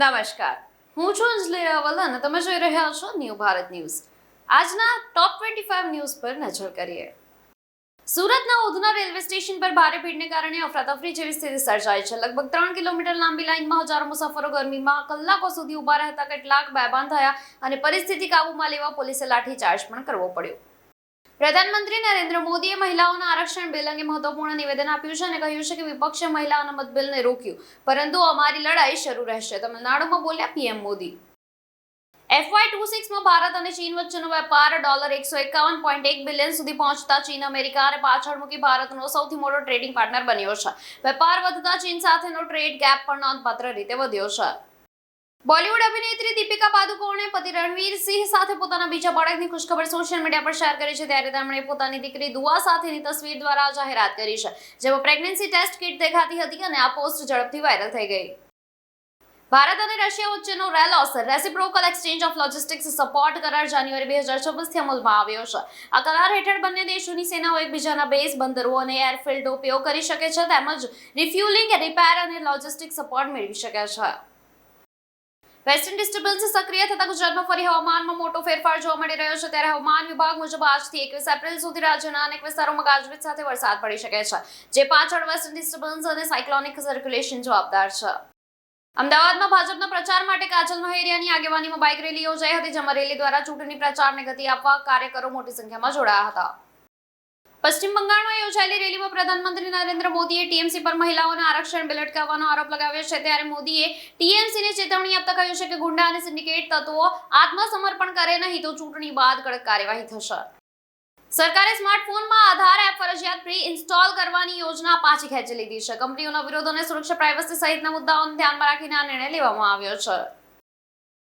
નમસ્કાર, હું છું અંજલિ રાવલ અને તમે જોઈ રહ્યા છો ન્યૂ ભારત ન્યૂઝ. આજના ટોપ 25 ન્યૂઝ પર નજર કરીએ. સુરતના ઉધના રેલવે સ્ટેશન પર ભારે ભીડને કારણે અફરાતફરી જેવી સ્થિતિ સર્જાઈ છે. લગભગ 3 કિલોમીટર લાંબી લાઇનમાં હજારો મુસાફરો ગરમીમાં કલાકો સુધી ઊભા રહેતા કેટલાક બેભાન થયા અને પરિસ્થિતિ કાબૂમાં લેવા પોલીસે લાઠીચાર્જ પણ કરવો પડ્યો. પ્રધાનમંત્રી નરેન્દ્ર મોદીએ મહિલાઓના આરક્ષણ બિલ અંગે મહત્વપૂર્ણ નિવેદન આપ્યું છે અને કહ્યું છે કે વિપક્ષે મહિલા અનામત બિલને રોક્યું, પરંતુ અમારી લડાઈ શરૂ રહેશે. તમિલનાડુમાં બોલ્યા પીએમ મોદી. FY26માં ભારત અને ચીન વચ્ચેનો વેપાર $151.1 બિલિયન સુધી પહોંચતા ચીન અમેરિકાને પાછળ મૂકી ભારતનો સૌથી મોટો ટ્રેડિંગ પાર્ટનર બન્યો છે. વેપાર વધતા ચીન સાથેનો ટ્રેડ ગેપ પણ નોંધપાત્ર રીતે વધ્યો છે. બોલિવૂડ અભિનેત્રી દીપિકા પાદુકોણે પતિ રણવીર સિંહ સાથે પોતાના બીજા બાળકની ખુશખબર સોશિયલ મીડિયા પર શેર કરી છે. ત્યારે તેમણે પોતાની દીકરી દુઆ સાથેની તસવીર દ્વારા જાહેરાત કરી છે, જેમાં પ્રેગ્નન્સી ટેસ્ટ કિટ દેખાતી હતી અને આ પોસ્ટ ઝડપથી વાયરલ થઈ ગઈ. ભારત અને રશિયા વચ્ચેનો RELOS reciprocal exchange of logistics support કરાર જાન્યુઆરી 2026થી અમલમાં આવ્યો છે. આ કરાર હેઠળ બંને દેશોની સેનાઓ એકબીજાના બેઝ, બંદરો અને એરફિલ્ડનો ઉપયોગ કરી શકે છે, તેમજ રિફ્યુલિંગ, રિપેર અને લોજિસ્ટિક સપોર્ટ મેળવી શકે છે. વેસ્ટર્ન ડિસ્ટર્બન્સ સક્રિય થતા ગુજરાતમાં ફરી હવામાનમાં મોટો ફેરફાર જોવા મળી રહ્યો છે. ત્યારે હવામાન વિભાગ મુજબ આજથી 21 એપ્રિલ સુધી રાજ્યના અનેક વિસ્તારોમાં ગાજવીજ સાથે વરસાદ પડી શકે છે, જે પાછળ વેસ્ટર્ન ડિસ્ટર્બન્સ અને સાયક્લોનિક સર્ક્યુલેશન જવાબદાર છે. અમદાવાદમાં ભાજપના પ્રચાર માટે કાજલ મહેરિયાની આગેવાનીમાં બાઇક રેલી યોજાઈ હતી, જેમાં રેલી દ્વારા ચૂંટણી પ્રચારને ગતિ આપવા કાર્યકરો મોટી સંખ્યામાં જોડાયા હતા. પશ્ચિમ બંગાળમાં યોજાયેલી રેલીમાં પ્રધાનમંત્રી નરેન્દ્ર મોદીએ ટીએમસી પર મહિલાઓના આરક્ષણ બિલ અટકાવવાનો આરોપ લગાવ્યો છે. ત્યારે મોદીએ ટીએમસીને ચેતવણી આપતા કહ્યું છે કે ગુંડા અને સિન્ડિકેટ તત્વો આત્મસમર્પણ કરે નહીં તો ચૂંટણી બાદ કડક કાર્યવાહી થશે. સરકારે સ્માર્ટફોનમાં આધાર એપ ફરજિયાત પ્રી ઇન્સ્ટોલ કરવાની યોજના પાછી ખેંચી લીધી છે. કંપનીઓના વિરોધ અને સુરક્ષા, પ્રાઇવસી સહિતના મુદ્દાઓને ધ્યાનમાં રાખીને આ નિર્ણય લેવામાં આવ્યો છે.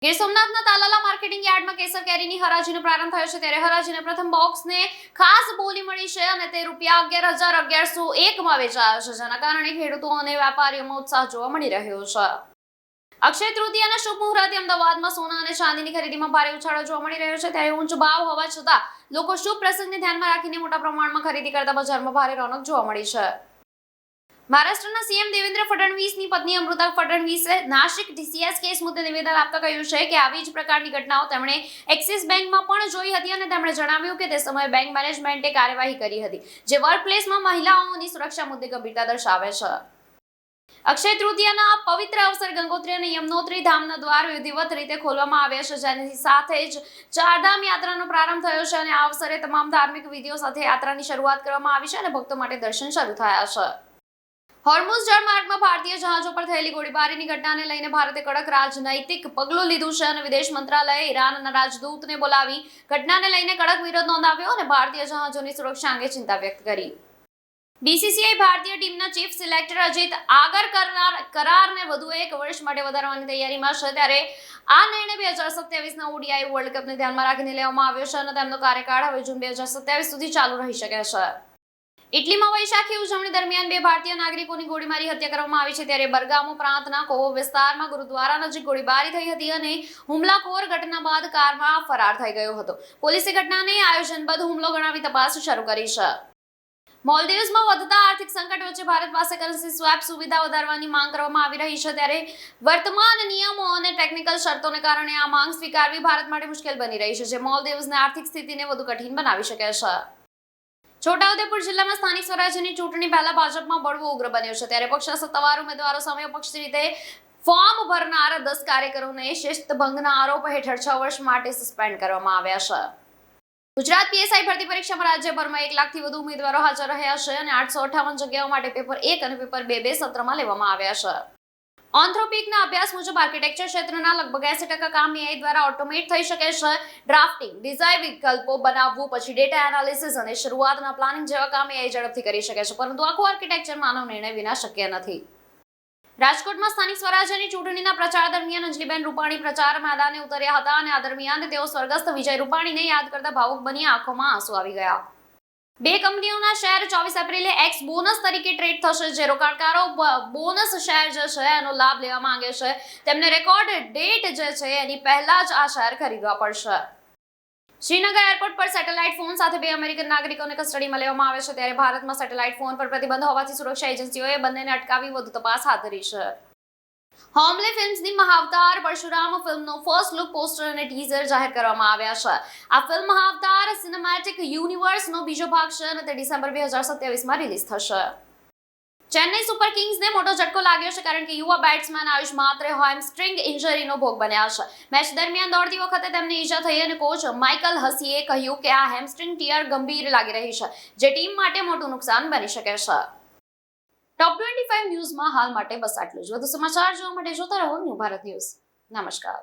ગીર સોમનાથના તાલાલા માર્કેટિંગ યાર્ડમાં કેસર કેરીની હરાજીનો પ્રારંભ થયો છે. ત્યારે હરાજીના પ્રથમ બોક્સને ખાસ બોલી મળી છે અને તે ₹11,1101માં વેચાયો છે, જેના કારણે ખેડૂતો અને વેપારીઓમાં ઉત્સાહ જોવા મળી રહ્યો છે. અક્ષય તૃતીયાના શુભ મુહૂર્તે અમદાવાદમાં સોના અને ચાંદીની ખરીદીમાં ભારે ઉછાળો જોવા મળી રહ્યો છે. ત્યારે ઊંચ ભાવ હોવા છતાં લોકો શુભ પ્રસંગને ધ્યાનમાં રાખીને મોટા પ્રમાણમાં ખરીદી કરતા બજારમાં ભારે રોનક જોવા મળી છે. મહારાષ્ટ્રના સીએમ દેવેન્દ્ર ફડણવીસની પત્ની અમૃતા ફડણવીસે નાસિક ટીસીએસ કેસ મુદ્દે નિવેદન આપતા કહ્યું છે કે આવી જ પ્રકારની ઘટનાઓ તેમણે એક્સિસ બેંકમાં પણ જોઈ હતી અને તેમણે જણાવ્યું કે તે સમયે બેંક મેનેજમેન્ટે કાર્યવાહી કરી હતી, જે વર્કપ્લેસમાં મહિલાઓની સુરક્ષા મુદ્દે ગંભીરતા દર્શાવે છે. અક્ષય તૃતીયાના પવિત્ર અવસર ગંગોત્રી અને યમનોત્રી ધામના દ્વાર વિધિવત રીતે ખોલવામાં આવ્યા છે, જેની સાથે જ ચારધામ યાત્રાનો પ્રારંભ થયો છે અને આ અવસરે તમામ ધાર્મિક વિધિઓ સાથે યાત્રાની શરૂઆત કરવામાં આવી છે અને ભક્તો માટે દર્શન શરૂ થયા છે. હોર્મુઝ જળમાર્ગમાં ભારતીય જહાજો પર થયેલી ગોળીબારીની ઘટનાને લઈને ભારતે કડક રાજનૈતિક પગલું લીધું છે અને વિદેશ મંત્રાલયે ઈરાનના રાજદૂતને બોલાવી ઘટનાને લઈને કડક વિરોધ નોંધાવ્યો અને ભારતીય જહાજોની સુરક્ષા અંગે ચિંતા વ્યક્ત કરી. બીસીસીઆઈ ભારતીય ટીમના ચીફ સિલેક્ટર અજીત આગર કરારને વધુ 1 વર્ષ માટે વધારવાની તૈયારીમાં છે. ત્યારે આ નિર્ણય 2027ના ઓડીઆઈ વર્લ્ડ કપને ધ્યાનમાં રાખીને લેવામાં આવ્યો છે અને તેમનો કાર્યકાળ હવે જૂન 2027 સુધી ચાલુ રહી શકે છે. ઇટલીમાં વૈશાખી ઉજવણી દરમિયાન 2 ભારતીય નાગરિકોની ગોળીમારી હત્યા કરવામાં આવી છે. ત્યારે બરગામો પ્રાંતના કોવો વિસ્તારમાં ગુરુદ્વારા નજીક ગોળીબારી થઈ હતી અને હુમલાખોર ઘટના બાદ કારમાં ફરાર થઈ ગયો હતો. પોલીસે ઘટનાને આયોજનબદ્ધ હુમલો ગણાવી તપાસ શરૂ કરી છે. મોલ્દીવ્સમાં વધતા આર્થિક સંકટ વચ્ચે ભારત પાસે કરન્સી સ્વેપ સુવિધા વધારવાની માંગ કરવામાં આવી રહી છે. ત્યારે વર્તમાન નિયમો અને ટેકનિકલ શરતોને કારણે આ માંગ સ્વીકારવી ભારત માટે મુશ્કેલ બની રહી છે, જે મોલ્દીવ્સની આર્થિક સ્થિતિને વધુ કઠિન બનાવી શકે છે. છોટાઉદેપુર જિલ્લામાં સ્થાનિક સ્વરાજ્યની ચૂંટણી પહેલા ભાજપમાં બળવો ઉગ્ર બન્યો છે. ત્યારે પક્ષના સત્તાવાર ઉમેદવારો સામે અપક્ષ રીતે ફોર્મ ભરનાર 10 કાર્યકરોને શિસ્તભંગના આરોપ હેઠળ 6 વર્ષ માટે સસ્પેન્ડ કરવામાં આવ્યા છે. ગુજરાત પીએસઆઈ ભરતી પરીક્ષામાં રાજ્યભરમાં 1 લાખથી વધુ ઉમેદવારો હાજર રહ્યા છે અને 858 જગ્યાઓ માટે પેપર 1 અને પેપર 2 સત્રમાં લેવામાં આવ્યા છે. ઓન્થ્રોપિકના અભ્યાસ મુજબ આર્કિટેક્ચર ક્ષેત્રના લગભગ 80% કામ AI દ્વારા ઓટોમેટ થઈ શકે છે. ડ્રાફ્ટિંગ, ડિઝાઇન, વિકલ્પો બનાવવું, પછી ડેટા એનાલિસિસ અને શરૂઆતના પ્લાનિંગ જેવા કામ AI ઝડપથી કરી શકે છે, પરંતુ આખું આર્કિટેક્ચર માનવ નિર્ણય વિના શક્ય નથી. રાજકોટમાં સ્થાનિક સ્વરાજ્યની ચૂંટણીના પ્રચાર દરમિયાન અંજલિબેન રૂપાણી પ્રચાર મેદાને ઉતર્યા હતા અને આ દરમિયાન તેઓ સ્વર્ગસ્થ વિજય રૂપાણીને યાદ કરતા ભાવુક બની આંખોમાં આંસુ આવી ગયા. 2 કંપનીઓના શેર 24 એપ્રિલે એક્સ બોનસ તરીકે ટ્રેડ થશે. જે રોકાણકારો બોનસ શેર જે છે એનો લાભ લેવા માંગે છે, તેમને રેકોર્ડ ડેટ જે છે એની પહેલા જ આ શેર ખરીદવા પડશે. શ્રીનગર એરપોર્ટ પર સેટેલાઇટ ફોન સાથે 2 અમેરિકન નાગરિકોને કસ્ટડીમાં લેવામાં આવે છે. ત્યારે ભારતમાં સેટેલાઇટ ફોન પર પ્રતિબંધ હોવાથી સુરક્ષા એજન્સીઓએ બંનેને અટકાવી વધુ તપાસ હાથ ધરી છે. હોમલે ફિલ્મ્સની મહાવતાર પરશુરામ ફિલ્મનો ફર્સ્ટ લુક પોસ્ટર અને ટીઝર જાહેર કરવામાં આવ્યા છે. આ ફિલ્મ મહાવતાર સિનેમેટિક યુનિવર્સનો બીજો ભાગ છે અને તે ડિસેમ્બર 2027માં રિલીઝ થશે. ચેન્નઈ સુપર કિંગ્સને મોટો ઝટકો લાગ્યો છે કારણ કે યુવા બેટ્સમેન આયુષ માત્રે હેમસ્ટ્રિંગ ઇન્જરીનો ભોગ બન્યા છે. મેચ દરમિયાન દોડતી વખતે તેમને ઈજા થઈ અને કોચ માઇકલ હસીએ કહ્યું કે આ હેમસ્ટ્રિંગ ટીયર ગંભીર લાગી રહી છે, જે ટીમ માટે મોટું નુકસાન બની શકે છે. ટોપ 25 ન્યૂઝમાં હાલ માટે બસ આટલું જ. વધુ સમાચાર જોવા માટે જોતા રહો ન્યૂ ભારત ન્યૂઝ. નમસ્કાર.